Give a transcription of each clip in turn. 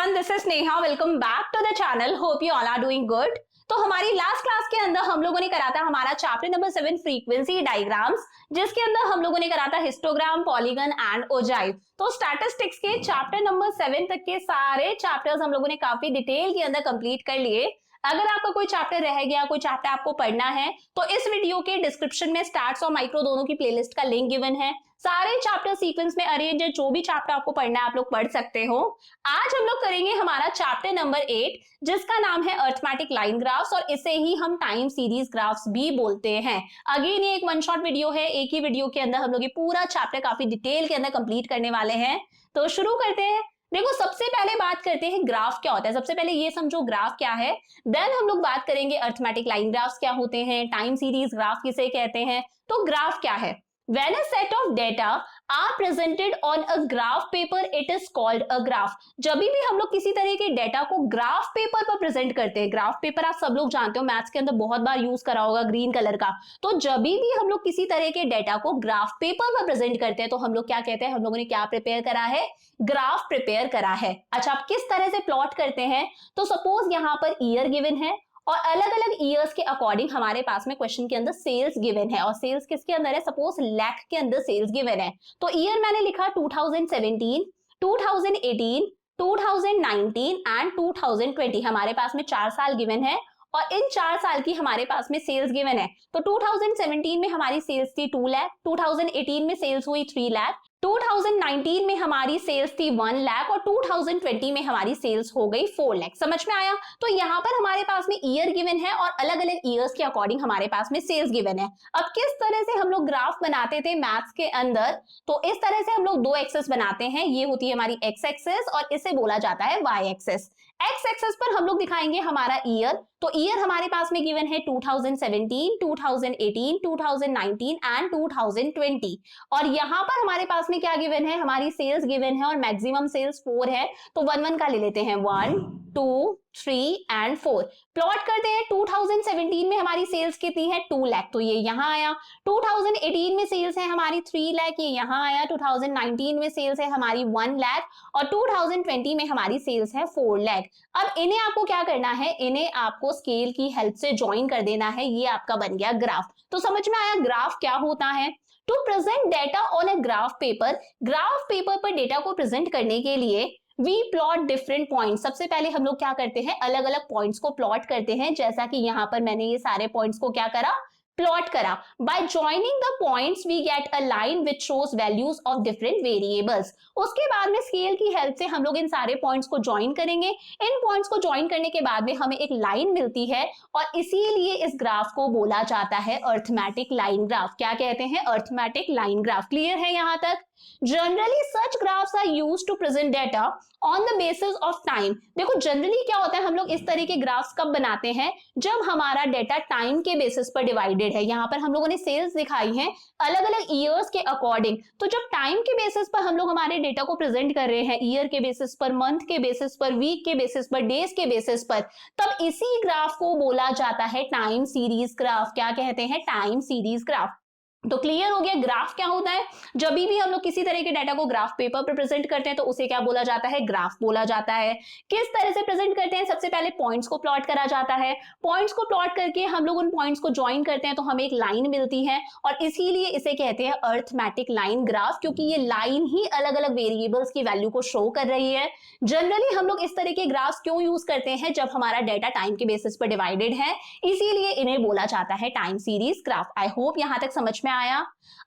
Everyone, this is Neha. Welcome back to the channel. Hope you all are doing good. तो हमारी last class के अंदर हम लोगों ने करा था हमारा चैप्टर नंबर 7 फ्रीक्वेंसी डायग्राम्स, जिसके अंदर हम लोगों ने करा था हिस्टोग्राम, पॉलीगन एंड ओजाइव। तो स्टैटिस्टिक्स के चैप्टर नंबर 7 तक के सारे चैप्टर्स हम लोगों ने काफी डिटेल के अंदर कंप्लीट कर लिए। अगर आपका कोई चैप्टर रह गया, कोई चैप्टर आपको पढ़ना है, तो इस वीडियो के डिस्क्रिप्शन में स्टार्ट्स और माइक्रो दोनों की प्लेलिस्ट का लिंक गिवन है। सारे चैप्टर सीक्वेंस में अरेंज है, जो भी चैप्टर आपको पढ़ना है आप लोग पढ़ सकते हो। आज हम लोग करेंगे हमारा चैप्टर नंबर 8, जिसका नाम है अर्थमेटिक लाइन ग्राफ्स, और इसे ही हम टाइम सीरीज ग्राफ्स भी बोलते हैं। अगेन ये एक वन शॉट वीडियो है, एक ही वीडियो के अंदर हम लोग ये पूरा चैप्टर काफी डिटेल के अंदर कंप्लीट करने वाले हैं। तो शुरू करते हैं। देखो, सबसे पहले बात करते हैं ग्राफ क्या होता है। सबसे पहले ये समझो ग्राफ क्या है, देन हम लोग बात करेंगे अर्थमेटिक लाइन ग्राफ्स क्या होते हैं, टाइम सीरीज ग्राफ किसे कहते हैं। तो ग्राफ क्या है? When a set of data are presented on a graph paper, it is called a graph. जब भी हम लोग किसी तरह के डेटा को ग्राफ पेपर पर प्रेजेंट करते हैं, ग्राफ पेपर आप सब लोग जानते हो, मैथ्स के अंदर बहुत बार यूज करा होगा ग्रीन कलर का। तो जब भी हम लोग किसी तरह के डेटा को ग्राफ पेपर पर प्रेजेंट करते हैं तो हम लोग क्या कहते हैं? हम लोगों ने क्या प्रिपेयर करा है? ग्राफ प्रिपेयर करा है। अच्छा, आप किस तरह से प्लॉट करते हैं? तो सपोज यहाँ पर ईयर गिवन है और अलग अलग ईयर्स के अकॉर्डिंग हमारे पास में क्वेश्चन के अंदर सेल्स गिवन है, और सेल्स किसके अंदर है? सपोज लाख के अंदर सेल्स गिवन है। तो ईयर मैंने लिखा 2017, 2018, 2019 एंड 2020। हमारे पास में 4 साल गिवन है और इन 4 साल की हमारे पास में सेल्स गिवन है। तो 2017 में हमारी सेल्स थी 2 लाख, 2018 में सेल्स हुई 3 लाख, 2019 में हमारी सेल्स थी 1 लाख और 2020 में हमारी सेल्स हो गई 4 लाख। समझ में आया? तो यहाँ पर हमारे पास में ईयर गिवन है और अलग अलग ईयर्स के अकॉर्डिंग हमारे पास में सेल्स गिवन है। अब किस तरह से हम लोग ग्राफ बनाते थे मैथ्स के अंदर? तो इस तरह से हम लोग 2 एक्सेस बनाते हैं। ये होती है हमारी एक्स एक्सेस और इसे बोला जाता है वाई एक्सेस। एक्स एक्सेस पर हम लोग दिखाएंगे हमारा ईयर। तो ईयर हमारे पास में गिवन है 2017, 2018, 2019 एंड 2020। और यहाँ पर हमारे पास में क्या गिवन है? हमारी सेल्स गिवन है और मैक्सिमम सेल्स 4 है। तो 1 का ले लेते हैं, 1, 2, 3 एंड 4। प्लॉट करते हैं। 2017 में हमारी सेल्स कितनी है? 2 लाख, तो ये यहाँ आया। 2018 में सेल्स है हमारी 3 लाख, ये यहाँ आया। 2019 में सेल्स है हमारी 1 लाख और 2020 में हमारी सेल्स है 4 लाख। अब इन्हें आपको क्या करना है? इन्हें आपको स्केल की हेल्प से ज्वाइन कर देना है। ये आपका बन गया ग्राफ। तो समझ में आया ग्राफ क्या होता है? To present data on a graph paper पर डेटा को प्रेजेंट करने के लिए वी प्लॉट डिफरेंट पॉइंट्स। सबसे पहले हम लोग क्या करते हैं? अलग अलग पॉइंट्स को प्लॉट करते हैं। जैसा कि यहाँ पर मैंने ये सारे पॉइंट्स को क्या करा? प्लॉट करा। By joining the points we get a line which shows values of different variables. उसके बाद में स्केल की हेल्प से हम लोग इन सारे पॉइंट्स को ज्वाइन करेंगे। इन पॉइंट्स को ज्वाइन करने के बाद में हमें एक लाइन मिलती है और इसीलिए इस ग्राफ को बोला जाता है अर्थमेटिक लाइन ग्राफ। क्या कहते हैं? Arithmetic line graph. क्लियर है यहाँ तक? Generally such graphs are used to present data on the basis of time. देखो, जनरली क्या होता है, हम लोग इस तरह के ग्राफ्स कब बनाते हैं? जब हमारा डेटा टाइम के बेसिस पर डिवाइडेड है। यहाँ पर हम लोगों ने सेल्स दिखाई हैं अलग अलग ईयर्स के अकॉर्डिंग। तो जब टाइम के बेसिस पर हम लोग हमारे डेटा को प्रेजेंट कर रहे हैं, ईयर के बेसिस पर, मंथ के बेसिस पर, वीक के बेसिस पर, डेज के बेसिस पर, तब इसी ग्राफ को बोला जाता है टाइम सीरीज ग्राफ। क्या कहते हैं? Time series graph. तो क्लियर हो गया ग्राफ क्या होता है? जब भी हम लोग किसी तरह के डाटा को ग्राफ पेपर पर प्रेजेंट करते हैं तो उसे क्या बोला जाता है? ग्राफ बोला जाता है। किस तरह से प्रेजेंट करते हैं? सबसे पहले पॉइंट्स को प्लॉट करा जाता है। पॉइंट्स को प्लॉट करके हम लोग उन पॉइंट्स को ज्वाइन करते हैं तो हमें एक लाइन मिलती है और इसीलिए इसे कहते हैं अर्थमेटिक लाइन ग्राफ, क्योंकि ये लाइन ही अलग अलग वेरिएबल्स की वैल्यू को शो कर रही है। जनरली हम लोग इस तरह के ग्राफ्स क्यों यूज करते हैं? जब हमारा डेटा टाइम के बेसिस पर डिवाइडेड है, इसीलिए इन्हें बोला जाता है time series graph. I hope यहां तक समझ में आया।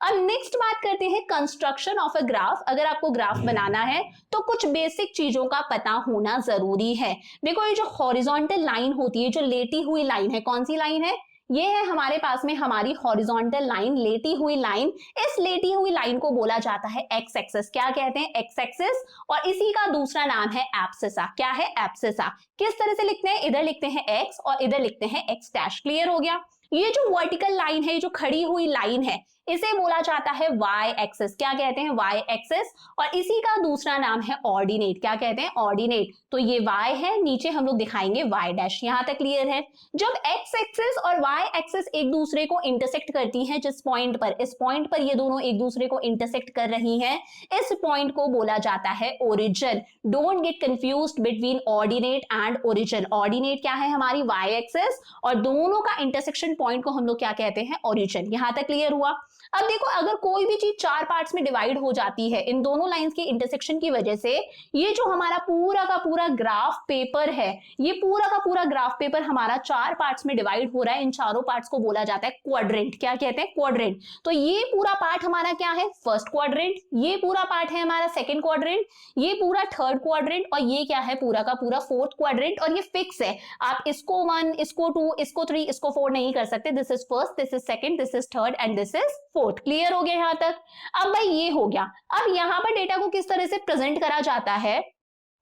अब नेक्स्ट बात करते हैं कंस्ट्रक्शन ऑफ अ ग्राफ। अगर आपको ग्राफ बनाना है तो कुछ बेसिक चीजों का पता होना जरूरी है। देखो, ये जो हॉरिजॉन्टल लाइन होती है, जो लेटी हुई लाइन है, कौन सी लाइन है? ये है हमारे पास में हमारी हॉरिजॉन्टल लाइन, लेटी हुई लाइन। इस लेटी हुई लाइन को बोला जाता है एक्स एक्सिस। क्या कहते हैं? X axis. और इसी का दूसरा नाम है एब्सिसा। क्या है? एब्सिसा। किस तरह से लिखते हैं? इधर लिखते हैं एक्स और इधर लिखते हैं एक्स डैश। क्लियर हो गया? ये जो वर्टिकल लाइन है, जो खड़ी हुई लाइन है, इसे बोला जाता है वाई एक्सिस। क्या कहते हैं? Y axis. और इसी का दूसरा नाम है ऑर्डिनेट। क्या कहते हैं? ऑर्डिनेट। तो ये वाई है, नीचे हम लोग दिखाएंगे वाई डैश। यहां तक क्लियर है? जब एक्स एक्सिस और वाई एक्सिस एक दूसरे को इंटरसेक्ट करती हैं, जिस पॉइंट पर, इस पॉइंट पर ये दोनों एक दूसरे को इंटरसेक्ट कर रही हैं, इस पॉइंट को बोला जाता है origin. Don't get confused between ordinate and origin. Ordinate क्या है? हमारी वाई एक्सिस, और दोनों का इंटरसेक्शन पॉइंट को हम लोग क्या कहते हैं? ओरिजिन। यहां तक क्लियर हुआ? अब देखो, अगर कोई भी चीज चार पार्ट्स में डिवाइड हो जाती है इन दोनों लाइंस के इंटरसेक्शन की वजह से, ये जो हमारा पूरा का पूरा ग्राफ पेपर है, ये पूरा का पूरा ग्राफ पेपर हमारा चार पार्ट्स में डिवाइड हो रहा है। इन चारों पार्ट्स को बोला जाता है क्वाड्रेंट। क्या कहते हैं? क्वाड्रेंट। तो ये पूरा पार्ट हमारा क्या है? First quadrant. ये पूरा पार्ट है हमारा सेकंड क्वाड्रेंट। ये पूरा थर्ड क्वाड्रेंट। और ये क्या है? पूरा का पूरा फोर्थ क्वाड्रेंट। और ये फिक्स है, आप इसको 1, इसको 2, इसको 3, इसको 4 नहीं कर सकते। This is first, this is second, this is third and this is fourth. Clear हो गया यहां तक? अब भाई ये हो गया। अब यहां पर डेटा को किस तरह से प्रेजेंट करा जाता है?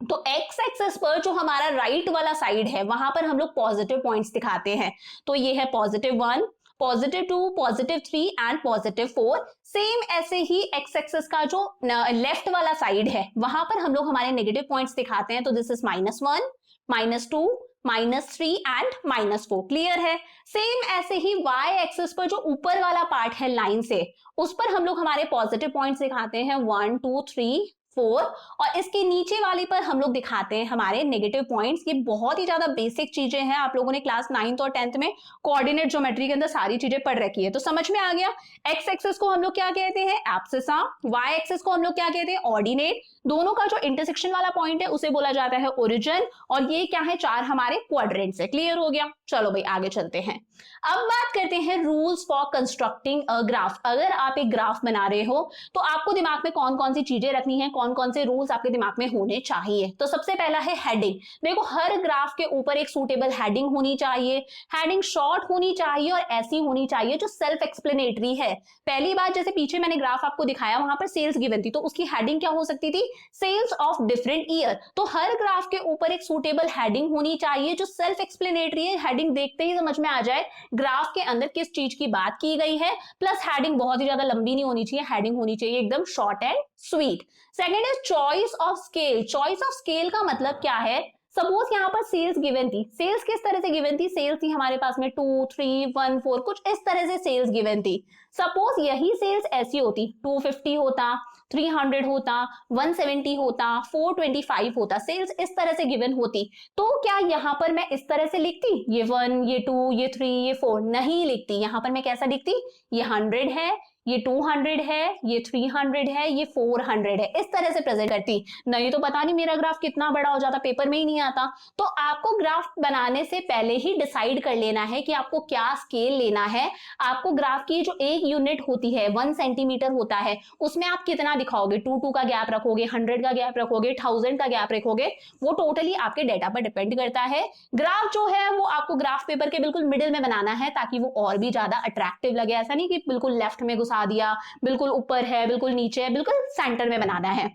तो एक्स एक्सिस पर जो हमारा राइट वाला साइड है, वहां पर हम लोग पॉजिटिव पॉइंट्स दिखाते हैं। तो ये है +1, +2, +3 एंड +4। सेम ऐसे ही एक्स एक्सिस का जो लेफ्ट वाला साइड है, वहां पर हम लोग हमारे नेगेटिव पॉइंट्स दिखाते हैं। तो दिस इज -1, -2, -3 एंड -4। क्लियर है? सेम ऐसे ही वाई एक्सिस पर जो ऊपर वाला पार्ट है लाइन से, उस पर हम लोग हमारे पॉजिटिव पॉइंट्स दिखाते हैं 1, 2, 3, 4। और इसके नीचे वाली पर हम लोग दिखाते हैं हमारे नेगेटिव पॉइंट्स। ये बहुत ही ज्यादा बेसिक चीजें हैं, आप लोगों ने क्लास 9th और 10th में कोऑर्डिनेट ज्योमेट्री के अंदर सारी चीजें पढ़ रखी है, तो समझ में आ गया। एक्स एक्सिस को हम लोग क्या कहते हैं? एब्सिसा। वाई एक्सिस को हम लोग क्या कहते हैं? ऑर्डिनेट। दोनों का जो इंटरसेक्शन वाला पॉइंट है उसे बोला जाता है ओरिजिन। और ये क्या है? चार हमारे क्वाड्रेंट्स है। क्लियर हो गया? चलो भाई आगे चलते हैं। अब बात करते हैं rules for constructing a graph. अगर आप एक ग्राफ बना रहे हो तो आपको दिमाग में कौन कौन सी चीजें रखनी है, कौन कौन से रूल्स आपके दिमाग में होने चाहिए। तो सबसे पहला है हेडिंग। देखो, हर ग्राफ के ऊपर एक सूटेबल हेडिंग होनी चाहिए। हेडिंग शॉर्ट होनी चाहिए और ऐसी होनी चाहिए जो सेल्फ एक्सप्लेनेटरी है। पहली बात, जैसे पीछे मैंने ग्राफ आपको दिखाया, वहां पर सेल्स गिवन थी, तो उसकी हेडिंग क्या हो सकती थी? Sales of different year. तो हर ग्राफ के ऊपर एक सूटेबल हेडिंग होनी चाहिए जो सेल्फ एक्सप्लेनेटरी है। हेडिंग देखते ही समझ में आ जाए ग्राफ के अंदर किस चीज की बात की गई है। प्लस हेडिंग बहुत ही ज्यादा लंबी नहीं होनी चाहिए, हेडिंग होनी चाहिए एकदम short and sweet. Second is choice of scale. Choice of scale का मतलब क्या है? सपोज यहाँ पर सेल्स गिवन थी। सेल्स किस तरह से गिवन थी? सेल्स थी हमारे पास में 2, 3, 1, 4, कुछ इस तरह से सेल्स गिवन थी। सपोज यही सेल्स ऐसी होती, 250 होता, 300 होता, 170 होता, 425 होता, सेल्स इस तरह से गिवन होती, तो क्या यहां पर मैं इस तरह से लिखती? ये 1, ये 2, ये 3, ये 4 नहीं लिखती। यहां पर मैं कैसा लिखती? ये 100 है, ये 200 है, ये 300 है, ये 400 है, इस तरह से प्रेजेंट करती। नहीं तो पता नहीं मेरा ग्राफ कितना बड़ा हो जाता, पेपर में ही नहीं आता। तो आपको ग्राफ बनाने से पहले ही डिसाइड कर लेना है कि आपको क्या स्केल लेना है। आपको ग्राफ की जो एक यूनिट होती है 1 सेंटीमीटर होता है, उसमें आप कितना दिखाओगे? 2 का गैप रखोगे, 100 का गैप रखोगे, 1000 का गैप रखोगे, वो टोटली आपके डेटा पर डिपेंड करता है। ग्राफ जो है वो आपको ग्राफ पेपर के बिल्कुल मिडिल में बनाना है ताकि वो और भी ज्यादा अट्रैक्टिव लगे। ऐसा नहीं कि बिल्कुल लेफ्ट में घुसा दिया, बिल्कुल ऊपर है, बिल्कुल नीचे है, बिल्कुल सेंटर में बनाना है।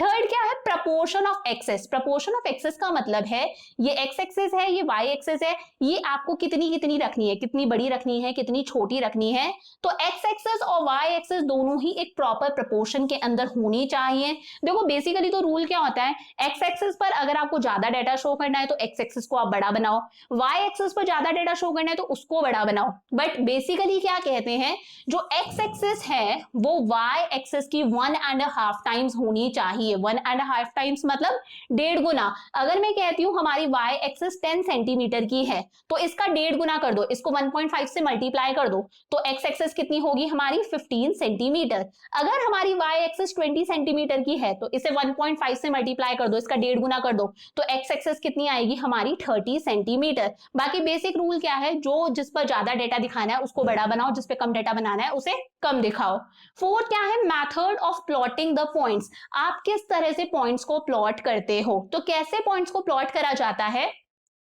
थर्ड क्या है? Proportion of axes. Proportion of axes का मतलब है ये एक्स एक्सेस है, ये वाई एक्सेस है, ये आपको कितनी कितनी रखनी है, कितनी बड़ी रखनी है, कितनी छोटी रखनी है। तो एक्स एक्सेस और वाई एक्सेस दोनों ही एक प्रॉपर प्रपोर्शन के अंदर होनी चाहिए। देखो बेसिकली तो रूल क्या होता है, एक्स एक्सेस पर अगर आपको ज्यादा डाटा शो करना है तो एक्स एक्सेस को आप बड़ा बनाओ, वाई एक्सेस पर ज्यादा डाटा शो करना है तो उसको बड़ा बनाओ। बट बेसिकली क्या कहते हैं, जो एक्स एक्सेस है वो वाई एक्सेस की 1.5 टाइम्स होनी चाहिए। 1.5 टाइम्स मतलब 1.5 गुना। अगर मैं कहती हूं हमारी वाई एक्सेस 10 सेंटीमीटर की है तो इसका 1.5 गुना कर दो, इसको 1.5 से मल्टीप्लाई कर दो, तो एक्स एक्सेस कितनी होगी हमारी? 15 सेंटीमीटर। अगर हमारी वाई एक्सेस 20 सेंटीमीटर की है तो इसे 1.5 से मल्टीप्लाई कर दो, इसका 1.5 गुना कर दो, तो एक्स एक्सेस कितनी आएगी हमारी? 30 सेंटीमीटर। बाकी बेसिक रूल क्या है, जो जिस पर ज्यादा डेटा दिखाना है उसको बड़ा बनाओ, जिस पे कम डेटा बनाना है उसे कम दिखाओ। फोर्थ क्या है? Method of plotting the points. आप किस तरह से पॉइंट्स को प्लॉट करते हो। तो कैसे पॉइंट्स को प्लॉट करा जाता है?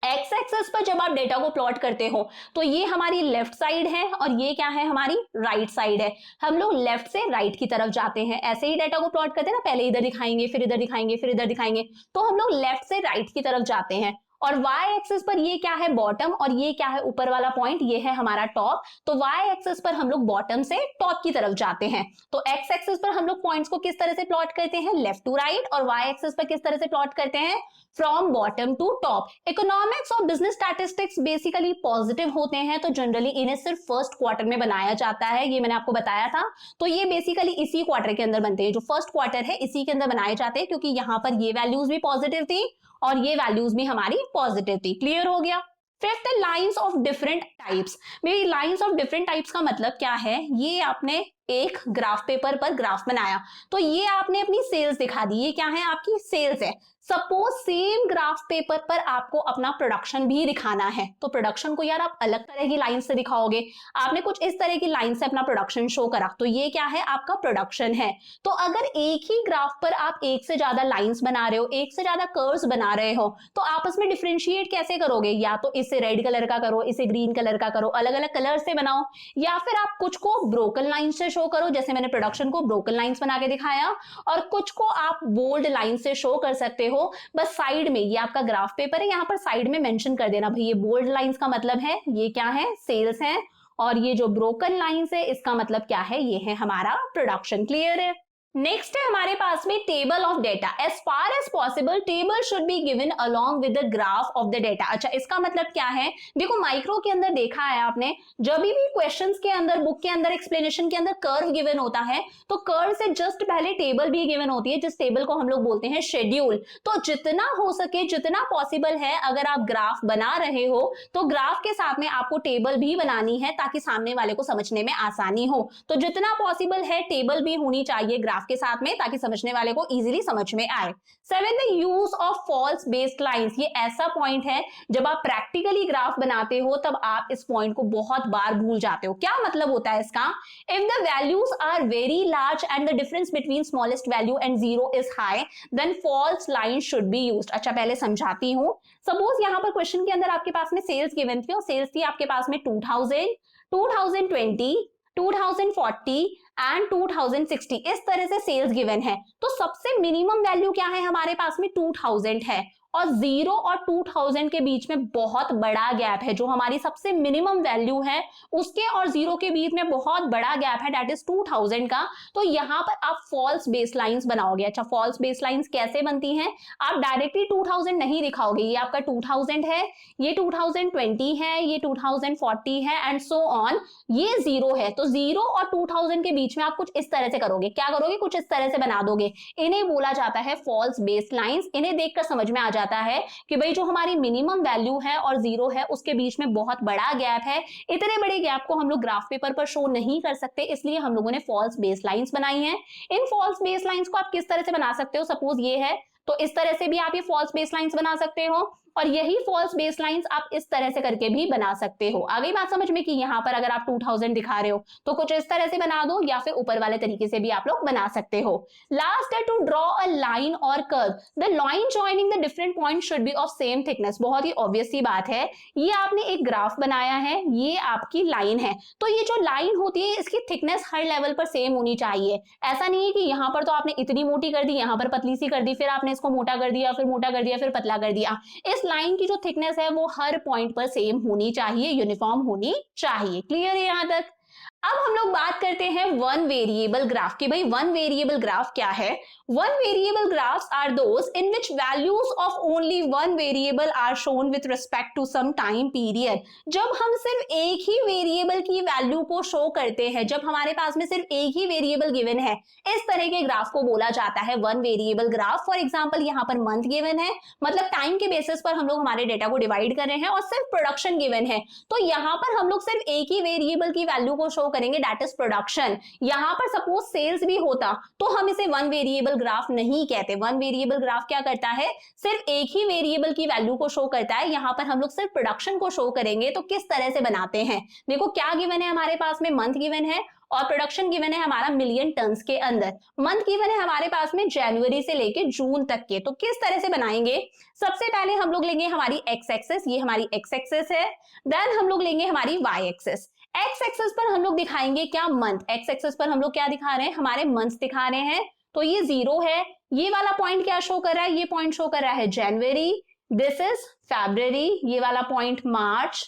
एक्स एक्सिस पर जब आप डेटा को प्लॉट करते हो तो ये हमारी लेफ्ट साइड है और ये क्या है? हमारी राइट साइड है। हम लोग लेफ्ट से राइट की तरफ जाते हैं, ऐसे ही डेटा को प्लॉट करते हैं ना, पहले इधर दिखाएंगे, फिर इधर दिखाएंगे, फिर इधर दिखाएंगे, तो हम लोग लेफ्ट से राइट की तरफ जाते हैं। और वाई एक्सिस पर ये क्या है, बॉटम, और ये क्या है, ऊपर वाला पॉइंट, ये है हमारा टॉप। तो वाई एक्सिस पर हम लोग बॉटम से टॉप की तरफ जाते हैं। तो एक्स एक्सिस पर हम लोग पॉइंट्स को किस तरह से प्लॉट करते हैं, लेफ्ट टू राइट, और वाई एक्सिस पर किस तरह से प्लॉट करते हैं, from bottom to top. Economics और बिजनेस स्टैटिस्टिक्स बेसिकली पॉजिटिव होते हैं, तो जनरली इन्हें सिर्फ फर्स्ट क्वार्टर में बनाया जाता है, ये मैंने आपको बताया था। तो ये बेसिकली इसी क्वार्टर के अंदर बनते हैं, जो फर्स्ट क्वार्टर है इसी के अंदर बनाए जाते हैं, क्योंकि यहां पर ये वैल्यूज भी पॉजिटिव थी और ये वैल्यूज भी हमारी पॉजिटिव थी। क्लियर हो गया। Fifth, lines of different types. मेरी लाइंस ऑफ डिफरेंट टाइप्स का मतलब क्या है, ये आपने एक ग्राफ पेपर पर ग्राफ बनाया, तो ये आपने अपनी सेल्स दिखा दी, ये क्या है, आपकी सेल्स है। सपोज सेम ग्राफ पेपर पर आपको अपना प्रोडक्शन भी दिखाना है, तो प्रोडक्शन को यार आप अलग तरह की लाइन से दिखाओगे। आपने कुछ इस तरह की लाइन से अपना प्रोडक्शन शो करा, तो ये क्या है, आपका प्रोडक्शन है। तो अगर एक ही ग्राफ पर आप एक से ज्यादा लाइंस बना रहे हो, एक से ज्यादा कर्व्स बना रहे हो, तो आपस में डिफरेंशिएट कैसे करोगे, या तो इसे रेड कलर का करो, इसे ग्रीन कलर का करो, अलग अलग कलर से बनाओ, या फिर आप कुछ को ब्रोकन लाइन से शो करो, जैसे मैंने प्रोडक्शन को ब्रोकन लाइंस बना के दिखाया, और कुछ को आप बोल्ड लाइन से शो कर सकते हो। बस साइड में, ये आपका ग्राफ पेपर है, यहां पर साइड में मेंशन कर देना भाई, ये बोल्ड लाइंस का मतलब है ये क्या है, सेल्स है, और ये जो ब्रोकन लाइंस है इसका मतलब क्या है, ये है हमारा प्रोडक्शन। क्लियर है। नेक्स्ट है हमारे पास में table of data. As far as possible table should be given along with the graph of the data. अच्छा, इसका मतलब क्या है, देखो माइक्रो के अंदर देखा है आपने, जब भी क्वेश्चंस के अंदर, बुक के अंदर, एक्सप्लेनेशन के अंदर कर्व गिवन होता है, तो कर्व से जस्ट पहले टेबल भी गिवन होती है, जिस टेबल को हम लोग बोलते हैं शेड्यूल। तो जितना हो सके, जितना पॉसिबल है, अगर आप ग्राफ बना रहे हो तो ग्राफ के साथ में आपको टेबल भी बनानी है, ताकि सामने वाले को समझने में आसानी हो। तो जितना पॉसिबल है टेबल भी होनी चाहिए ग्राफ के साथ में, ताकि समझने वाले को इजीली समझ में आए। 7, the use of false based lines. ये ऐसा पॉइंट है, जब आप प्रैक्टिकली ग्राफ बनाते हो तब आप इस पॉइंट को बहुत बार भूल जाते हो। क्या मतलब होता है इसका, if the values are very large and the difference between smallest value and zero is high, then false line should be used. अच्छा, पहले समझाती हूं। सपोज यहां पर क्वेश्चन के अंदर आपके पास में सेल्स गिवन थी, और सेल्स थी आपके पास में 2000, 2020, 2040 एंड 2060, इस तरह से सेल्स गिवन है। तो सबसे मिनिमम वैल्यू क्या है हमारे पास में, 2000 है, और 0 और 2000 के बीच में बहुत बड़ा गैप है। जो हमारी सबसे मिनिमम वैल्यू है उसके और 0 के बीच में बहुत बड़ा गैप है, दैट इज 2000 का। तो यहां पर आप फॉल्स बेसलाइंस बनाओगे। अच्छा, फॉल्स बेसलाइंस कैसे बनती हैं, आप डायरेक्टली 2000 नहीं दिखाओगे, ये आपका 2000 है, ये 2020 है, ये 2040 है, एंड सो ऑन, ये 0 है। तो 0 और 2000 के बीच में आप कुछ इस तरह से करोगे, क्या करोगे, कुछ इस तरह से बना दोगे। इन्हें बोला जाता है फॉल्स बेसलाइंस। इन्हें देखकर समझ में आ जाता है कि भाई जो हमारी मिनिमम वैल्यू है और 0 है, उसके बीच में बहुत बड़ा गैप है। इतने बड़े गैप को हम लोग ग्राफ पेपर पर शो नहीं कर सकते, इसलिए हम लोगों ने फॉल्स बेसलाइंस बनाई हैं। इन फॉल्स बेसलाइंस को आप किस तरह से बना सकते हो, सपोज ये है, तो इस तरह से भी आप ये फॉल्स बेसलाइंस बना सकते हो, और यही फॉल्स बेसलाइंस आप इस तरह से करके भी बना सकते हो। आ गई बात समझ में कि यहाँ पर अगर आप 2000 दिखा रहे हो तो कुछ इस तरह से बना दो, या फिर ऊपर वाले तरीके से भी आप लोग बना सकते हो। लास्ट है टू ड्रॉ अ लाइन और curve. The line joining the different point should be of same thickness. बहुत ही ऑब्वियस सी बात है, ये आपने एक ग्राफ बनाया है, ये आपकी लाइन है, तो ये जो लाइन होती है इसकी थिकनेस हर लेवल पर सेम होनी चाहिए। ऐसा नहीं है कि यहाँ पर तो आपने इतनी मोटी कर दी, यहाँ पर पतली सी कर दी, फिर आपने इसको मोटा कर दिया, फिर मोटा कर दिया, फिर पतला कर दिया। इस लाइन की जो थिकनेस है वो हर पॉइंट पर सेम होनी चाहिए, यूनिफॉर्म होनी चाहिए। क्लियर है यहां तक। अब हम लोग बात करते हैं वन वेरिएबल ग्राफ की। भाई वन वेरिएबल ग्राफ क्या है, one variable graphs are those in which values of only one variable are shown with respect to some time period. जब हम सिर्फ एक ही वेरिएबल की वैल्यू को शो करते हैं, जब हमारे पास में सिर्फ एक ही वेरिएबल गिवन है, इस तरह के ग्राफ को बोला जाता है one variable graph. For example यहाँ पर मंथ गिवन है, मतलब टाइम के बेसिस पर हम लोग हमारे डेटा को डिवाइड कर रहे हैं, और सिर्फ प्रोडक्शन गिवन है, तो यहाँ पर हम लोग सिर्फ एक ही वेरिएबल की वैल्यू को शो करेंगे, दैट इज प्रोडक्शन। यहां पर सपोज सेल्स भी होता तो हम इसे वन वेरिएबल ग्राफ नहीं कहते। वन वेरिएबल ग्राफ क्या करता है, सिर्फ एक ही वेरिएबल की वैल्यू को शो करता है। यहां पर हम लोग सिर्फ प्रोडक्शन को शो करेंगे। तो किस तरह से बनाते हैं, देखो क्या गिवन है हमारे पास में, मंथ गिवन है और प्रोडक्शन गिवन है हमारा मिलियन टन्स के अंदर। मंथ गिवन है हमारे पास में जनवरी से लेके जून तक के। तो किस तरह से बनाएंगे, सबसे पहले हम लोग लेंगे हमारी एक्स एक्सिस, ये हमारी एक्स एक्सिस है, देन हम लोग लेंगे हमारी वाई एक्सिस। एक्स एक्सिस पर हम लोग दिखाएंगे क्या, मंथ। एक्स एक्सिस पर हम लोग क्या दिखा रहे हैं, हमारे मंथ्स दिखा रहे हैं। तो ये 0 है, ये वाला पॉइंट क्या शो कर रहा है, ये पॉइंट शो कर रहा है जनवरी, दिस इज फरवरी, ये वाला पॉइंट मार्च,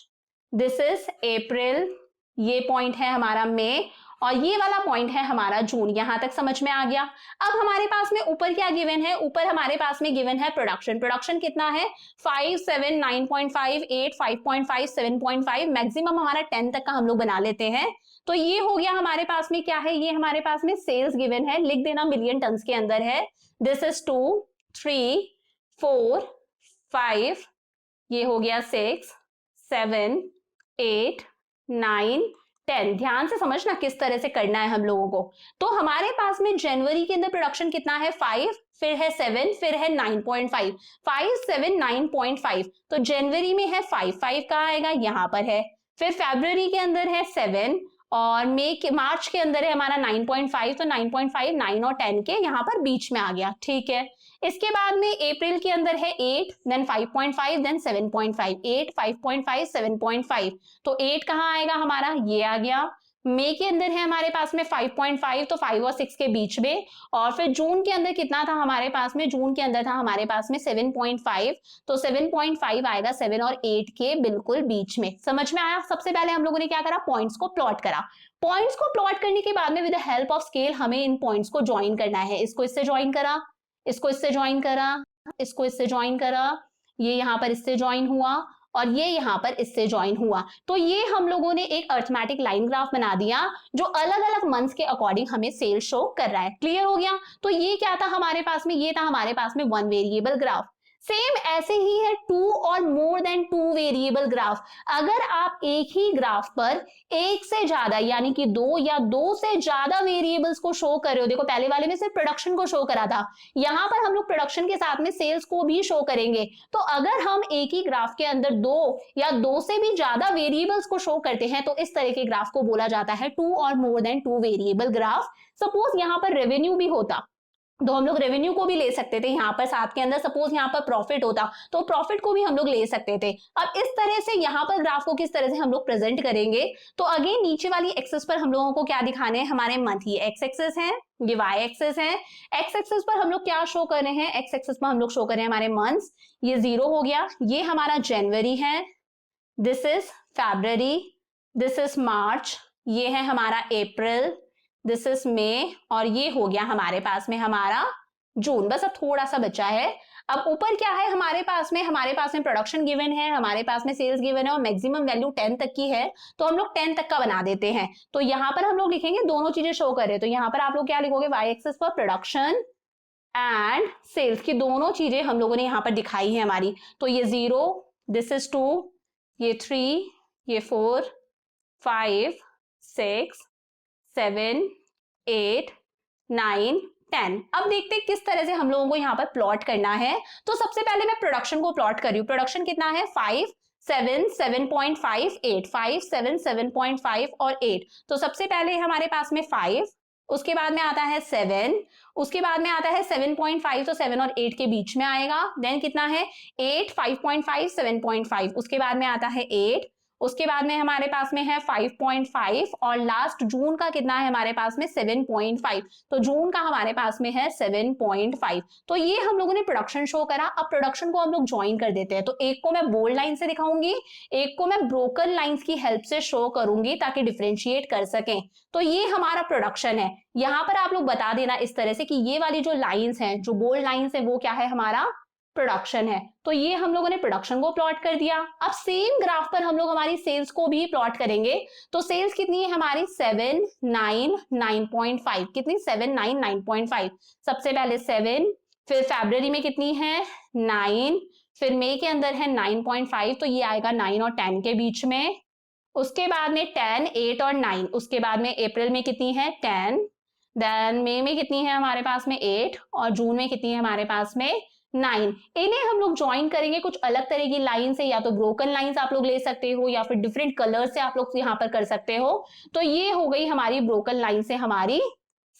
दिस इज अप्रैल, ये पॉइंट है हमारा मई, और ये वाला पॉइंट है हमारा जून। यहां तक समझ में आ गया। अब हमारे पास में ऊपर क्या गिवन है, ऊपर हमारे पास में गिवन है प्रोडक्शन। प्रोडक्शन कितना है 5, 7, 9.5, 8, 5.5, 7.5, मैक्सिमम हमारा 10 तक का हम लोग बना लेते हैं। तो ये हो गया हमारे पास में क्या है, ये हमारे पास में सेल्स गिवन है, लिख देना मिलियन टन्स के अंदर है। दिस इज 2, 3, 4, 5, ये हो गया 6, 7, 8, 9, 10। ध्यान से समझना किस तरह से करना है हम लोगों को। तो हमारे पास में जनवरी के अंदर प्रोडक्शन कितना है 5, फिर है 7, फिर है 9.5, 5, 7, 9.5। तो जनवरी में है 5, 5 कहाँ आएगा, यहां पर है। फिर फरवरी के अंदर है 7, और मार्च के अंदर है हमारा 9.5, तो 9.5, 9 और 10 के यहाँ पर बीच में आ गया, ठीक है। इसके बाद में अप्रैल के अंदर है 8, देन 5.5, देन 7.5, 8, 5.5, 7.5, तो 8 कहाँ आएगा हमारा, ये आ गया। मई के अंदर है हमारे पास में 5.5, तो 5 और 6 के बीच में। और फिर जून के अंदर कितना था हमारे पास में, जून के अंदर था हमारे पास में 7.5, तो 7.5 आएगा 7 और 8 के बिल्कुल बीच में। समझ में आया। सबसे पहले हम लोगों ने क्या करा, पॉइंट्स को प्लॉट करा। पॉइंट्स को प्लॉट करने के बाद में with the help of scale हमें इन पॉइंट्स को ज्वाइन करना है। इसको इससे ज्वाइन करा, इसको इससे ज्वाइन करा, इसको इससे ज्वाइन करा, ये यहां पर इससे ज्वाइन हुआ, और ये यहां पर इससे ज्वाइन हुआ। तो ये हम लोगों ने एक अर्थमेटिक लाइन ग्राफ बना दिया जो अलग अलग मंथ्स के अकॉर्डिंग हमें सेल शो कर रहा है। क्लियर हो गया। तो ये क्या था हमारे पास में, ये था हमारे पास में वन वेरिएबल ग्राफ। सेम ऐसे ही है 2 और मोर देन 2 वेरिएबल ग्राफ। अगर आप एक ही ग्राफ पर एक से ज्यादा यानी कि 2 या 2 से ज्यादा वेरिएबल्स को शो कर रहे हो, देखो पहले वाले में सिर्फ प्रोडक्शन को शो करा था, यहां पर हम लोग प्रोडक्शन के साथ में सेल्स को भी शो करेंगे। तो अगर हम एक ही ग्राफ के अंदर 2 या 2 से भी ज्यादा वेरिएबल्स को शो करते हैं तो इस तरह के ग्राफ को बोला जाता है 2 और more than 2 variable graph. Suppose यहां पर रेवेन्यू भी होता तो हम लोग रेवेन्यू को भी ले सकते थे, यहाँ पर साथ के अंदर सपोज यहाँ पर प्रॉफिट होता तो प्रॉफिट को भी हम लोग ले सकते थे। अब इस तरह से यहाँ पर ग्राफ को किस तरह से हम लोग प्रेजेंट करेंगे, तो अगेन नीचे वाली एक्सेस पर हम लोगों को क्या दिखाने हैं, हमारे मंथ। ये एक्स एक्सेस है, ये वाई एक्सेस है। एक्स एक्सेस पर हम लोग क्या शो कर रहे हैं, एक्स एक्सेस पर हम लोग शो कर रहे हैं हमारे मंथ्स। ये 0 हो गया, ये हमारा जनवरी है, this is February, this is March, ये है हमारा अप्रैल, दिस इज मई, और ये हो गया हमारे पास में हमारा जून। बस अब थोड़ा सा बचा है। अब ऊपर क्या है हमारे पास में, हमारे पास में प्रोडक्शन गिवन है, हमारे पास में सेल्स गिवन है, और मैक्सिमम वैल्यू 10 तक की है, तो हम लोग 10 तक का बना देते हैं। तो यहां पर हम लोग लिखेंगे दोनों चीजें शो कर रहे हैं, तो यहां पर आप लोग क्या लिखोगे, वाई एक्सिस पर प्रोडक्शन एंड सेल्स की दोनों चीजें हम लोगों ने यहां पर दिखाई है हमारी। तो ये 0, दिस इज 2, ये 3, ये 4, 5, 6, 7, 8, 9, 10। अब देखते हैं किस तरह से हम लोगों को यहाँ पर प्लॉट करना है। तो सबसे पहले मैं प्रोडक्शन को प्लॉट कर रही हूँ। प्रोडक्शन कितना है 5, 7, 7.5, 8, 5, 7, 7.5 और 8। तो सबसे पहले हमारे पास में 5, उसके बाद में आता है 7, उसके बाद में आता है 7.5, तो 7 और 8 के बीच में आएगा। देन कितना है 8, 5.5, 7.5, उसके बाद में आता है 8, उसके बाद में हमारे पास में है 5.5, और लास्ट जून का कितना है हमारे पास में 7.5। तो जून का हमारे पास में है 7.5। तो ये हम लोगों ने प्रोडक्शन शो करा। अब प्रोडक्शन को हम लोग ज्वाइन कर देते हैं। तो एक को मैं बोल्ड लाइन से दिखाऊंगी, एक को मैं ब्रोकन लाइंस की हेल्प से शो करूंगी ताकि डिफरेंशिएट कर सकें। तो ये हमारा प्रोडक्शन है। यहां पर आप लोग बता देना इस तरह से कि ये वाली जो लाइंस हैं, जो बोल्ड लाइंस है, वो क्या है हमारा प्रोडक्शन है। तो ये हम लोगों ने प्रोडक्शन को प्लॉट कर दिया। अब सेम ग्राफ पर हम लोग हमारी सेल्स को भी प्लॉट करेंगे। तो सेल्स कितनी है हमारी 7, 9, 9.5। कितनी 7, 9, 9.5। सबसे पहले 7, फिर फरवरी में कितनी है 9, फिर मई के अंदर है 9.5, तो ये आएगा 9 और 10 के बीच में। उसके बाद में 10, 8 और 9। उसके बाद में अप्रैल में कितनी है 10, देन मई में कितनी है हमारे पास में 8, और जून में कितनी है हमारे पास में 9। इन्हें हम लोग ज्वाइन करेंगे कुछ अलग तरह की लाइन से, या तो ब्रोकन लाइंस आप लोग ले सकते हो, या फिर डिफरेंट कलर से आप लोग यहाँ पर कर सकते हो। तो ये हो गई हमारी ब्रोकन लाइन से हमारी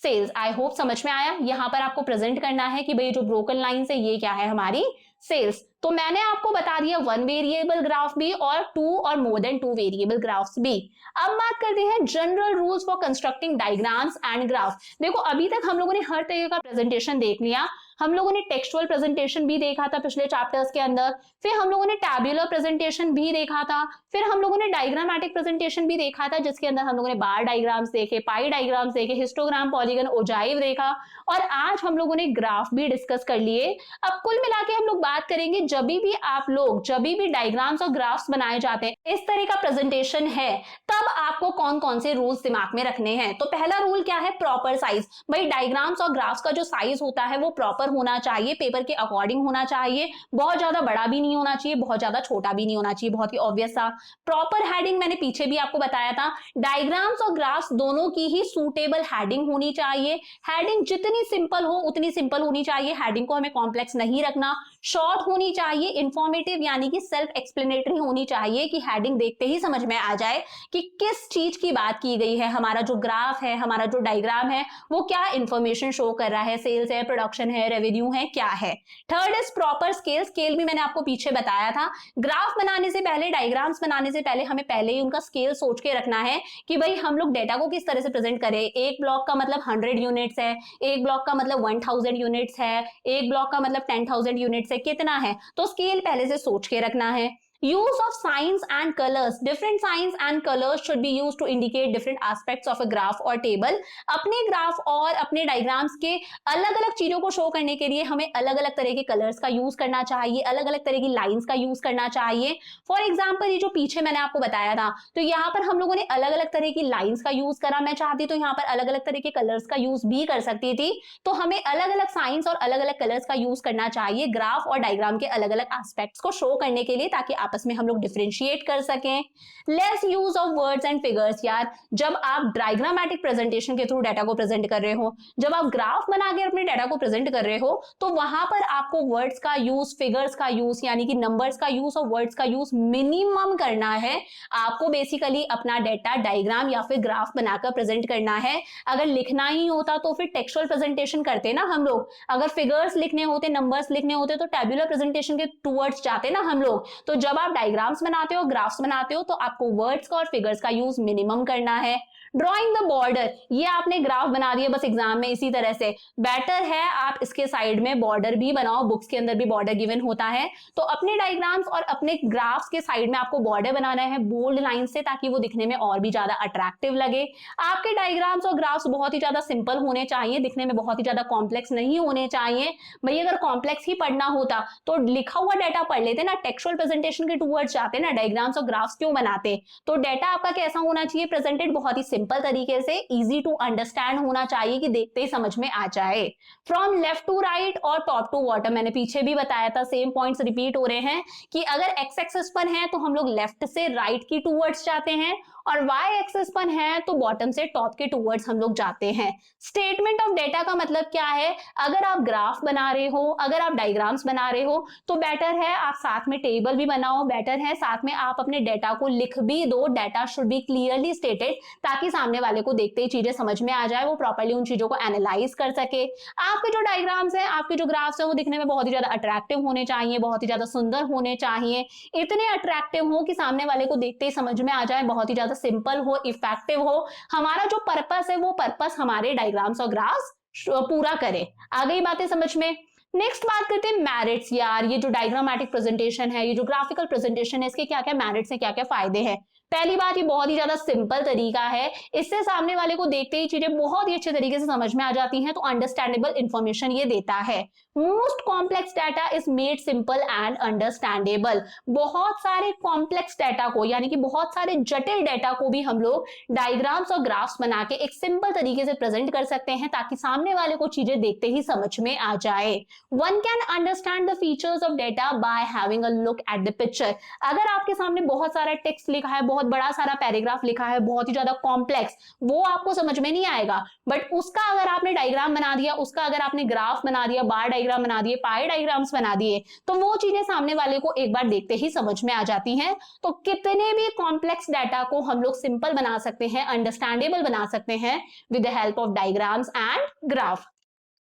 सेल्स। आई होप समझ में आया। यहाँ पर आपको प्रेजेंट करना है कि भाई जो ब्रोकन लाइन है ये क्या है हमारी सेल्स। तो मैंने आपको बता दिया वन वेरिएबल ग्राफ भी और 2 और मोर देन 2 वेरिएबल ग्राफ्स भी। अब बात करते हैं general rules for constructing diagrams and graph. देखो अभी तक हम लोगों ने हर तरह का प्रेजेंटेशन देख लिया। हम लोगों ने टेक्सचुअल प्रेजेंटेशन भी देखा था पिछले चैप्टर्स के अंदर, फिर हम लोगों ने टैब्यूलर प्रेजेंटेशन भी देखा था, फिर हम लोगों ने डायग्रामेटिक प्रेजेंटेशन भी देखा था जिसके अंदर हम लोगों ने बार डायग्राम्स देखे, पाई डायग्राम्स देखे, हिस्टोग्राम, पॉलीगन, ओजाइव देखा, और आज हम लोगों ने ग्राफ भी डिस्कस कर लिए। अब कुल मिला के हम लोग बात करेंगे, जब भी डायग्राम्स और ग्राफ्स बनाए जाते हैं, इस तरह का प्रेजेंटेशन है, तब आपको कौन कौन से रूल्स दिमाग में रखने हैं। तो पहला रूल क्या है, प्रॉपर साइज। भाई डायग्राम्स और ग्राफ्स का जो साइज होता है वो प्रॉपर होना चाहिए, पेपर के अकॉर्डिंग होना चाहिए, बहुत ज्यादा बड़ा भी नहीं होना चाहिए, बहुत ज्यादा छोटा भी नहीं होना चाहिए, बहुत ही ऑब्वियस सा। प्रॉपर हेडिंग मैंने पीछे भी आपको बताया था, डायग्राम्स और ग्राफ्स दोनों की ही सूटेबल हेडिंग होनी चाहिए। हेडिंग जितनी सिंपल हो उतनी सिंपल होनी चाहिए, हेडिंग को हमें कॉम्प्लेक्स नहीं रखना, शॉर्ट होनी चाहिए, इंफॉर्मेटिव यानी कि सेल्फ एक्सप्लेनेटरी होनी चाहिए, कि हेडिंग देखते ही समझ में आ जाए कि किस चीज की बात की गई है, हमारा जो ग्राफ है, हमारा जो डायग्राम है वो क्या इंफॉर्मेशन शो कर रहा है, सेल्स है, प्रोडक्शन है, रेवेन्यू है, क्या है। Third is proper scale. Scale भी मैंने आपको पीछे बताया था, ग्राफ बनाने से पहले, डायग्राम्स बनाने से पहले हमें पहले ही उनका स्केल सोच के रखना है कि भाई हम लोग डेटा को किस तरह से प्रेजेंट करें। एक ब्लॉक का मतलब 100 यूनिट्स है, एक ब्लॉक का मतलब 1000 यूनिट्स है, एक ब्लॉक का मतलब 10,000 यूनिट्स है, कितना है, तो स्केल पहले से सोच के रखना है। Use of signs and colors. Different signs and colors should be used to indicate different aspects of a graph or table. अपने ग्राफ और अपने डायग्राम्स के अलग अलग चीजों को शो करने के लिए हमें अलग अलग तरह के कलर्स का यूज करना चाहिए, अलग अलग तरह की लाइंस का यूज करना चाहिए। फॉर एग्जाम्पल ये जो पीछे मैंने आपको बताया था, तो यहाँ पर हम लोगों ने अलग अलग तरह की लाइंस का यूज करा, मैं चाहती तो यहाँ पर अलग अलग तरह के कलर्स का यूज भी कर सकती थी। तो हमें अलग अलग साइंस और अलग अलग कलर्स का यूज करना चाहिए ग्राफ और डायग्राम के अलग अलग एस्पेक्ट्स को शो करने के लिए, ताकि आपस में हम लोग डिफरेंशिएट कर सकें। Less use of words and figures. यार जब आप डायग्रामेटिक प्रेजेंटेशन के थ्रू डाटा को प्रेजेंट कर रहे हो, जब आप ग्राफ बना के अपने डाटा को प्रेजेंट कर रहे हो, तो वहां पर आपको वर्ड्स का यूज, फिगर्स का यूज यानी कि नंबर्स का यूज और वर्ड्स का यूज मिनिमम करना है। आपको बेसिकली अपना डाटा डायग्राम या फिर ग्राफ बनाकर प्रेजेंट करना है। अगर लिखना ही होता तो फिर टेक्सचुअल प्रेजेंटेशन करते ना हम लोग, अगर फिगर्स लिखने होते, नंबर्स लिखने होते तो टैब्यूलर प्रेजेंटेशन के टूवर्ड्स जाते ना हम लोग। तो जब आप डायग्राम्स बनाते हो, ग्राफ्स बनाते हो, तो आपको वर्ड्स का और फिगर्स का यूज मिनिमम करना है। ड्रॉइंग द बॉर्डर, ये आपने ग्राफ बना दिया बस एग्जाम में, इसी तरह से बेटर है आप इसके साइड में बॉर्डर भी बनाओ, बुक्स के अंदर भी बॉर्डर गिवन होता है। तो अपने डायग्राम्स और अपने ग्राफ्स के साइड में आपको बॉर्डर बनाना है बोल्ड लाइन से, ताकि वो दिखने में और भी ज्यादा अट्रैक्टिव लगे। आपके डायग्राम्स और ग्राफ्स बहुत ही ज्यादा सिंपल होने चाहिए, दिखने में बहुत ही ज्यादा कॉम्प्लेक्स नहीं होने चाहिए। भाई अगर कॉम्प्लेक्स ही पढ़ना होता तो लिखा हुआ डाटा पढ़ लेते ना, टेक्सचुअल प्रेजेंटेशन के टूवर्ड्स जाते ना, डायग्राम्स और ग्राफ्स क्यों बनाते। तो डाटा आपका कैसा होना चाहिए, प्रेजेंटेड बहुत ही सिंपल तरीके से, इजी टू अंडरस्टैंड होना चाहिए, कि देखते ही समझ में आ जाए। फ्रॉम लेफ्ट टू राइट और टॉप टू बॉटम, मैंने पीछे भी बताया था, सेम पॉइंट्स रिपीट हो रहे हैं, कि अगर एक्स एक्सिस पर है तो हम लोग लेफ्ट से राइट की टूवर्ड्स जाते हैं, और वाई एक्सिस पर है तो बॉटम से टॉप के टूवर्ड्स हम लोग जाते हैं। स्टेटमेंट ऑफ डेटा का मतलब क्या है, अगर आप ग्राफ बना रहे हो, अगर आप डायग्राम्स बना रहे हो, तो बेटर है आप साथ में टेबल भी बनाओ, बेटर है साथ में आप अपने डेटा को लिख भी दो। Data should be clearly stated, ताकि सामने वाले को देखते ही चीजें समझ में आ जाए, वो प्रॉपर्ली उन चीजों को एनालाइज कर सके। आपके जो डायग्राम्स है, आपके जो ग्राफ्स है, वो दिखने में बहुत ही ज्यादा अट्रैक्टिव होने चाहिए, बहुत ही ज्यादा सुंदर होने चाहिए, इतने अट्रैक्टिव हो कि सामने वाले को देखते ही समझ में आ जाए, बहुत ही ज्यादा सिंपल हो, इफेक्टिव हो, हमारा जो पर्पस है वो पर्पस हमारे डायग्राम्स और ग्राफ्स पूरा करे। आ गई बातें समझ में। नेक्स्ट बात करते हैं मेरिट्स। यार ये जो डायग्रामेटिक प्रेजेंटेशन है, ये जो ग्राफिकल प्रेजेंटेशन है, इसके क्या क्या मेरिट्स हैं, क्या क्या फायदे हैं। पहली बात, ये बहुत ही ज्यादा सिंपल तरीका है, इससे सामने वाले को देखते ही चीजें बहुत ही अच्छे तरीके से समझ में आ जाती हैं, तो अंडरस्टैंडेबल इंफॉर्मेशन ये देता है। Most complex data is made simple and understandable. बहुत सारे कॉम्प्लेक्स डाटा को, यानी कि बहुत सारे जटिल डाटा को भी हम लोग डायग्राम्स और ग्राफ्स बना के एक सिंपल तरीके से प्रेजेंट कर सकते हैं, ताकि सामने वाले को चीजें देखते ही समझ में आ जाए। One can understand the features of data by having a look at the picture. अगर आपके सामने बहुत सारा टेक्स्ट लिखा है, बहुत बड़ा सारा पैराग्राफ लिखा है, बहुत ही ज्यादा कॉम्प्लेक्स, वो आपको समझ में नहीं आएगा, बट उसका अगर आपने डायग्राम बना दिया, उसका अगर आपने ग्राफ बना दिया, बार डायग्राम बना दिए, पाई डायग्राम्स बना दिए, तो वो चीजें सामने वाले को एक बार देखते ही समझ में आ जाती हैं। तो कितने भी कॉम्प्लेक्स डाटा को हम लोग सिंपल बना सकते हैं, अंडरस्टैंडेबल बना सकते हैं with the help of diagrams and graph.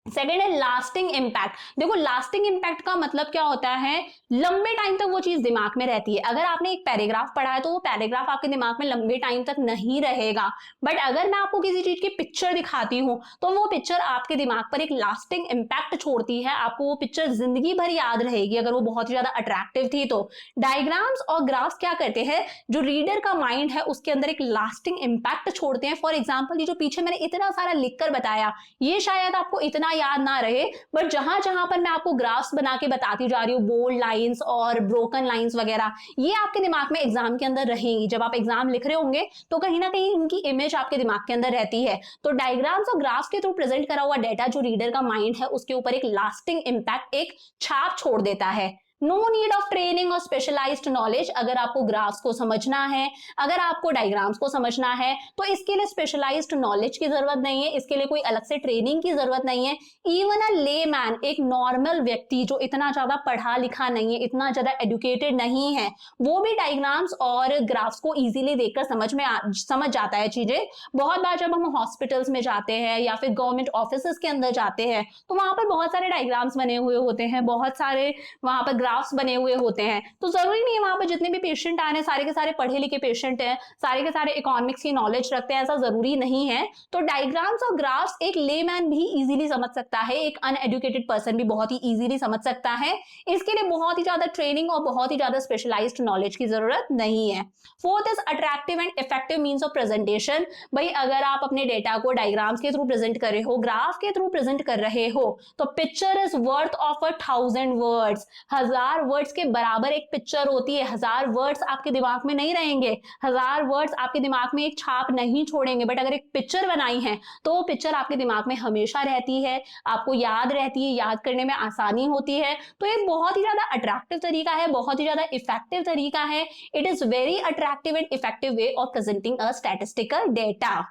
Second है लास्टिंग इम्पैक्ट। देखो लास्टिंग इम्पैक्ट का मतलब क्या होता है, लंबे टाइम तक वो चीज दिमाग में रहती है। अगर आपने एक पैराग्राफ पढ़ा है तो वो पैराग्राफ आपके दिमाग में लंबे टाइम तक नहीं रहेगा, बट अगर मैं आपको किसी चीज की पिक्चर दिखाती हूँ तो वो पिक्चर आपके दिमाग पर एक लास्टिंग इम्पैक्ट छोड़ती है, आपको वो पिक्चर जिंदगी भर याद रहेगी अगर वो बहुत ही ज्यादा अट्रैक्टिव थी तो। डायग्राम्स और ग्राफ्स क्या करते हैं, जो रीडर का माइंड है उसके अंदर एक लास्टिंग इम्पैक्ट छोड़ते हैं। फॉर एग्जाम्पल ये जो पीछे मैंने इतना सारा लिखकर बताया, ये शायद आपको इतना याद ना रहे, बट जहां जहां पर मैं आपको ग्राफ्स बना के बताती जा रही हूँ, बोल्ड लाइंस और ब्रोकन लाइंस वगैरह, ये आपके दिमाग में एग्जाम के अंदर रहेंगी। जब आप एग्जाम लिख रहे होंगे तो कहीं ना कहीं इनकी इमेज आपके दिमाग के अंदर रहती है। तो डायग्राम्स और ग्राफ्स के थ्रू प्रेजेंट करा हुआ डेटा जो रीडर का माइंड है उसके ऊपर एक लास्टिंग इम्पैक्ट, एक छाप छोड़ देता है। नो नीड ऑफ ट्रेनिंग और स्पेशलाइज्ड नॉलेज। अगर आपको ग्राफ्स को समझना है, अगर आपको डायग्राम्स को समझना है तो इसके लिए स्पेशलाइज्ड नॉलेज की जरूरत नहीं है, इसके लिए कोई अलग से ट्रेनिंग की जरूरत नहीं है। इवन अ लेमैन, एक नॉर्मल व्यक्ति जो इतना ज्यादा पढ़ा लिखा नहीं है, इतना ज्यादा एडुकेटेड नहीं है, वो भी डायग्राम्स और ग्राफ्स को इजीली देखकर समझ जाता है चीजें। बहुत बार जब हम हॉस्पिटल्स में जाते हैं या फिर गवर्नमेंट ऑफिस के अंदर जाते हैं तो वहां पर बहुत सारे डायग्राम्स बने हुए होते हैं, बहुत सारे वहां पर ग्राफ्स बने हुए होते हैं। तो जरूरी नहीं है वहां पर जितने भी पेशेंट आ रहे हैं सारे के सारे पढ़े लिखे पेशेंट हैं, सारे के सारे इकोनॉमिक्स की नॉलेज रखते हैं, ऐसा जरूरी नहीं है। तो डायग्राम्स और ग्राफ्स एक लेमैन भी इजीली समझ सकता है, एक अनएडुकेटेड पर्सन भी बहुत ही इजीली समझ सकता है। इसके लिए बहुत ही ज्यादा ट्रेनिंग और बहुत ही ज्यादा स्पेशलाइज्ड नॉलेज की जरूरत नहीं है। Fourth is attractive and effective means of presentation. भाई अगर आप अपने डेटा को डायग्राम्स के थ्रू प्रेजेंट कर रहे हो, ग्राफ के थ्रू प्रेजेंट कर रहे हो, तो picture is worth of 1000 words. 1000 words के बराबर एक पिक्चर होती है। 1000 वर्ड्स आपके दिमाग में नहीं रहेंगे, 1000 वर्ड्स आपके दिमाग में एक छाप नहीं छोड़ेंगे, बट अगर एक पिक्चर बनाई है तो वो पिक्चर आपके दिमाग में हमेशा रहती है, आपको याद रहती है, याद करने में आसानी होती है। तो एक बहुत ही ज्यादा अट्रैक्टिव तरीका है, बहुत ही ज्यादा इफेक्टिव तरीका है। It is very attractive and effective way of presenting a statistical data.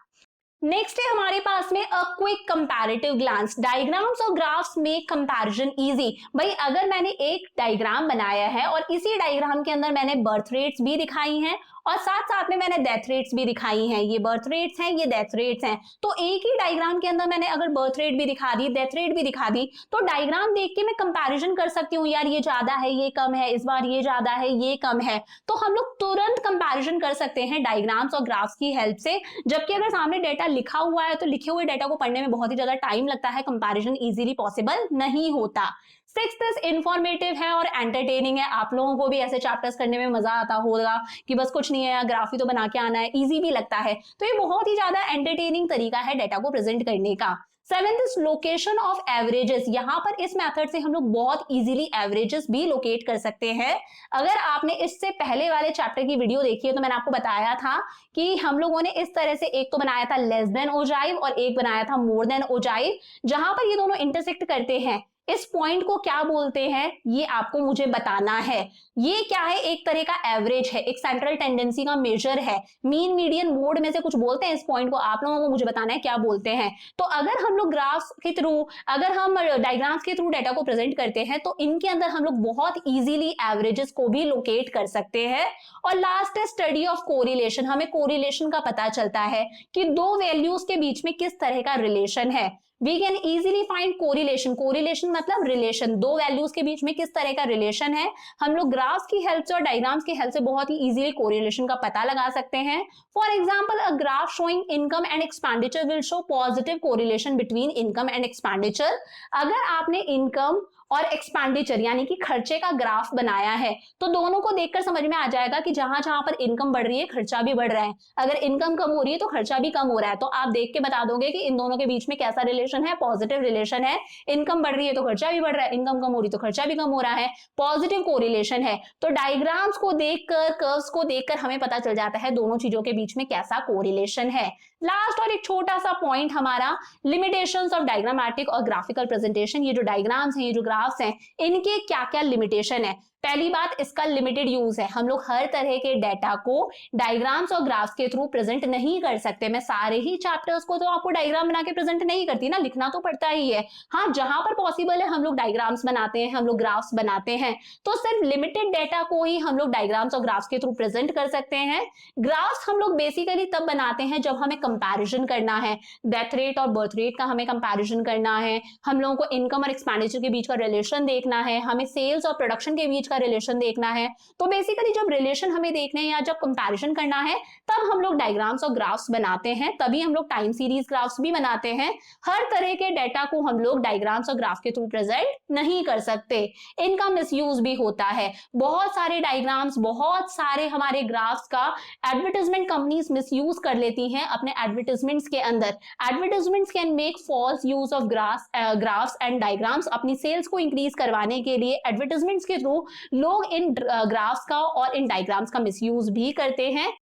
Next है हमारे पास में a quick comparative glance. Diagrams और ग्राफ्स मेक कंपैरिजन इजी। भाई अगर मैंने एक डायग्राम बनाया है और इसी डायग्राम के अंदर मैंने बर्थ रेट्स भी दिखाई हैं और साथ साथ में मैंने डेथ रेट्स भी दिखाई हैं, ये बर्थ रेट्स हैं, ये डेथ रेट्स हैं, तो एक ही डायग्राम के अंदर मैंने अगर बर्थ रेट भी दिखा दी, डेथ रेट भी दिखा दी, तो डायग्राम देख के मैं कंपैरिजन कर सकती हूँ, यार ये ज्यादा है, ये कम है, इस बार ये ज्यादा है, ये कम है। तो हम लोग तुरंत कंपैरिजन कर सकते हैं डायग्राम्स और ग्राफ्स की हेल्प से। जबकि अगर सामने डेटा लिखा हुआ है तो लिखे हुए डेटा को पढ़ने में बहुत ही ज्यादा टाइम लगता है, कंपैरिजन इजीली पॉसिबल नहीं होता। सिक्स्थ इज इंफॉर्मेटिव है और एंटरटेनिंग है। आप लोगों को भी ऐसे चैप्टर्स करने में मजा आता होगा कि बस कुछ नहीं है, ग्राफ ही तो बना के आना है, इजी भी लगता है। तो ये बहुत ही ज्यादा एंटरटेनिंग तरीका है डेटा को प्रेजेंट करने का। Seventh is location of averages. यहाँ पर इस मेथड से हम लोग बहुत इजीली एवरेजेस भी लोकेट कर सकते हैं। अगर आपने इससे पहले वाले चैप्टर की वीडियो देखी है तो मैंने आपको बताया था कि हम लोगों ने इस तरह से एक तो बनाया था लेस देन ओजाइव और एक बनाया था मोर देन ओजाइव, जहां पर ये दोनों इंटरसेक्ट करते हैं। इस पॉइंट को क्या बोलते हैं ये आपको मुझे बताना है। ये क्या है, एक तरह का एवरेज है, एक सेंट्रल टेंडेंसी का मेजर है, मीन मीडियन मोड में से कुछ बोलते हैं। इस पॉइंट को आप लोगों को मुझे बताना है क्या बोलते हैं। तो अगर हम लोग ग्राफ्स के थ्रू, अगर हम डायग्राम्स के थ्रू डेटा को प्रेजेंट करते हैं तो इनके अंदर हम लोग बहुत इजीली एवरेजेस को भी लोकेट कर सकते हैं। और लास्ट है स्टडी ऑफ कोरिलेशन। हमें कोरिलेशन का पता चलता है कि दो वैल्यूज के बीच में किस तरह का रिलेशन है। We can easily find correlation. Correlation मतलब रिलेशन, दो वैल्यूज के बीच में किस तरह का रिलेशन है। हम लोग ग्राफ्स की हेल्प से और डायग्राम्स की हेल्प से बहुत ही इजीली कोरिलेशन का पता लगा सकते हैं। For example a graph showing income and expenditure will show positive correlation between income and expenditure. अगर आपने इनकम और एक्सपेंडिचर यानी कि खर्चे का ग्राफ बनाया है तो दोनों को देखकर समझ में आ जाएगा कि जहां जहां पर इनकम बढ़ रही है खर्चा भी बढ़ रहा है, अगर इनकम कम हो रही है तो खर्चा भी कम हो रहा है। तो आप देख के बता दोगे कि इन दोनों के बीच में कैसा रिलेशन है, पॉजिटिव रिलेशन है। इनकम बढ़ रही है तो खर्चा भी बढ़ रहा है, इनकम कम हो रही है तो खर्चा भी कम हो रहा है, पॉजिटिव कोरिलेशन है। तो डायग्राम्स को देखकर, कर्व्स को देखकर हमें पता चल जाता है दोनों चीजों के बीच में कैसा कोरिलेशन है। लास्ट और एक छोटा सा पॉइंट हमारा, लिमिटेशंस ऑफ डायग्रामेटिक और ग्राफिकल प्रेजेंटेशन। ये जो डायग्राम्स हैं, ये जो ग्राफ्स हैं, इनके क्या क्या लिमिटेशन है। पहली बात, इसका लिमिटेड यूज है। हम लोग हर तरह के डेटा को डायग्राम्स और ग्राफ्स के थ्रू प्रेजेंट नहीं कर सकते। मैं सारे ही चैप्टर्स को तो आपको डायग्राम बना के प्रेजेंट नहीं करती ना, लिखना तो पड़ता ही है। हाँ, जहां पर पॉसिबल है हम लोग डायग्राम्स बनाते हैं, हम लोग ग्राफ्स बनाते हैं। तो सिर्फ लिमिटेड डेटा को ही हम लोग डायग्राम्स और ग्राफ्स के थ्रू प्रेजेंट कर सकते हैं। ग्राफ्स हम लोग बेसिकली तब बनाते हैं जब हमें कंपैरिजन करना है, डेथ रेट और बर्थ रेट का हमें कंपैरिजन करना है, हम लोगों को इनकम और एक्सपेंडिचर के बीच का रिलेशन देखना है, हमें सेल्स और प्रोडक्शन के बीच का रिलेशन देखना है। तो बेसिकली जब रिलेशन हमें देखना है या जब कंपैरिजन करना है तब हम लोग डायग्राम्स और ग्राफ्स बनाते हैं, तभी हम लोग टाइम सीरीज ग्राफ्स भी बनाते हैं। हर तरह के डेटा को हम लोग डायग्राम्स और ग्राफ के थ्रू प्रेजेंट नहीं कर सकते, इनका मिसयूज भी होता है। बहुत सारे डायग्राम्स, बहुत सारे हमारे ग्राफ्स का एडवर्टाइजमेंट कंपनीज मिसयूज कर लेती हैं अपने एडवर्टाइजमेंट्स के अंदर। Advertisements can make false use of graphs and diagrams. अपनी सेल्स को इंक्रीज करवाने के लिए एडवर्टाइजमेंट्स के थ्रू लोग इन ग्राफ्स का और इन डायग्राम्स का मिसयूज भी करते हैं।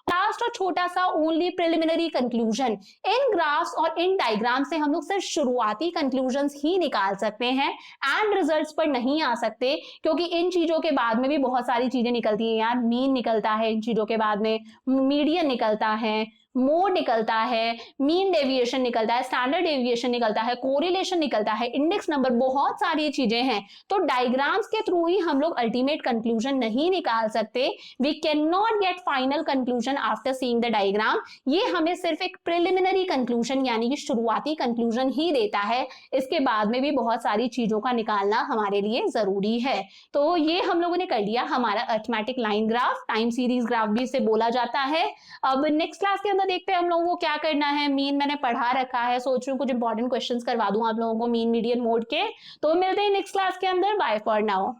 लास्ट और छोटा सा ओनली प्रिलिमिनरी कंक्लूजन, इन ग्राफ्स और इन डायग्राम से हम लोग सिर्फ शुरुआती कंक्लूजन्स ही निकाल सकते हैं, एंड रिजल्ट्स पर नहीं आ सकते, क्योंकि इन चीजों के बाद में भी बहुत सारी चीजें निकलती हैं यार। मीन निकलता है इन चीजों के बाद में, मीडियन निकलता है, मोड निकलता है, मीन डेविएशन निकलता है, स्टैंडर्ड डेविएशन निकलता है, कोरिलेशन निकलता है, इंडेक्स नंबर, बहुत सारी चीजें हैं। तो डायग्राम्स के थ्रू ही हम लोग अल्टीमेट कंक्लूजन नहीं निकाल सकते। We can not get final conclusion after seeing the diagram. ये हमें सिर्फ एक प्रिलिमिनरी कंक्लूजन यानी कि शुरुआती कंक्लूजन ही देता है, इसके बाद में भी बहुत सारी चीजों का निकालना हमारे लिए जरूरी है। तो ये हम लोगों ने कर लिया हमारा arithmetic line graph, time series graph भी इसे बोला जाता है। अब नेक्स्ट क्लास के अंदर देखते हैं हम लोगों को क्या करना है। मीन मैंने पढ़ा रखा है, सोच रही हूँ कुछ इंपॉर्टेंट क्वेश्चंस करवा दूं आप लोगों को मीन, मीडियन, मोड के। तो मिलते हैं नेक्स्ट क्लास के अंदर। Bye for now.